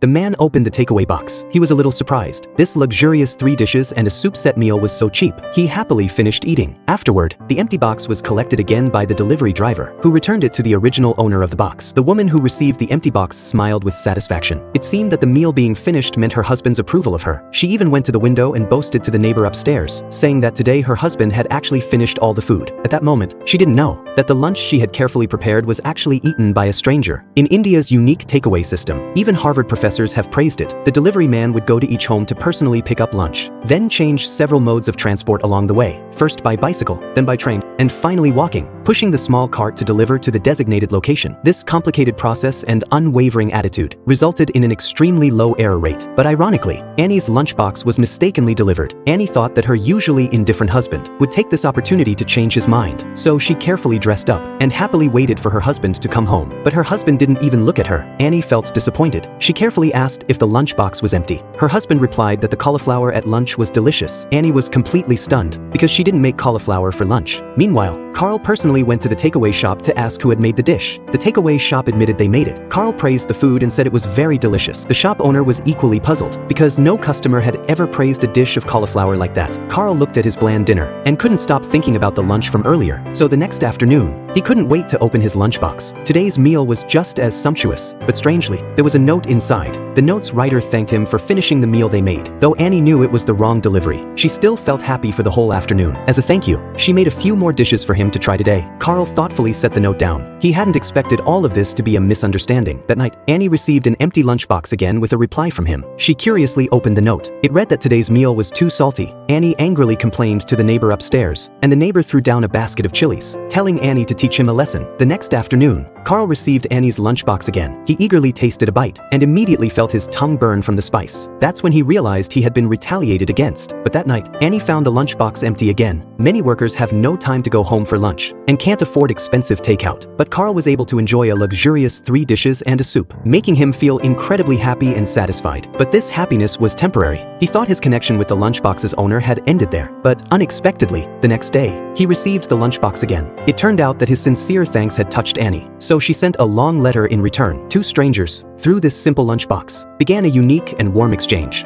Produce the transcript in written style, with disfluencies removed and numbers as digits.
The man opened the takeaway box. He was a little surprised. This luxurious 3 dishes and a soup set meal was so cheap. He happily finished eating. Afterward, the empty box was collected again by the delivery driver, who returned it to the original owner of the box. The woman who received the empty box smiled with satisfaction. It seemed that the meal being finished meant her husband's approval of her. She even went to the window and boasted to the neighbor upstairs, saying that today her husband had actually finished all the food. At that moment, she didn't know that the lunch she had carefully prepared was actually eaten by a stranger. In India's unique takeaway system, even Harvard professors have praised it. The delivery man would go to each home to personally pick up lunch, then change several modes of transport along the way, first by bicycle, then by train, and finally walking, pushing the small cart to deliver to the designated location. This complicated process and unwavering attitude resulted in an extremely low error rate. But ironically, Annie's lunchbox was mistakenly delivered. Annie thought that her usually indifferent husband would take this opportunity to change his mind, so she carefully dressed up and happily waited for her husband to come home. But her husband didn't even look at her. Annie felt disappointed. She carefully asked if the lunchbox was empty. Her husband replied that the cauliflower at lunch was delicious. Annie was completely stunned because she didn't make cauliflower for lunch. Meanwhile, Carl personally went to the takeaway shop to ask who had made the dish. The takeaway shop admitted they made it. Carl praised the food and said it was very delicious. The shop owner was equally puzzled because no customer had ever praised a dish of cauliflower like that. Carl looked at his bland dinner and couldn't stop thinking about the lunch from earlier. So the next afternoon, he couldn't wait to open his lunchbox. Today's meal was just as sumptuous, but strangely, there was a note inside. The note's writer thanked him for finishing the meal they made. Though Annie knew it was the wrong delivery, she still felt happy for the whole afternoon. As a thank you, she made a few more dishes for him to try today. Carl thoughtfully set the note down. He hadn't expected all of this to be a misunderstanding. That night, Annie received an empty lunchbox again with a reply from him. She curiously opened the note. It read that today's meal was too salty. Annie angrily complained to the neighbor upstairs, and the neighbor threw down a basket of chilies, telling Annie to teach him a lesson. The next afternoon, Carl received Annie's lunchbox again. He eagerly tasted a bite and immediately felt his tongue burn from the spice. That's when he realized he had been retaliated against. But that night, Annie found the lunchbox empty again. Many workers have no time to go home for lunch and can't afford expensive takeout. But Carl was able to enjoy a luxurious 3 dishes and a soup, making him feel incredibly happy and satisfied. But this happiness was temporary. He thought his connection with the lunchbox's owner had ended there. But unexpectedly, the next day, he received the lunchbox again. It turned out that his sincere thanks had touched Annie, so she sent a long letter in return. 2 strangers, through this simple lunchbox, began a unique and warm exchange.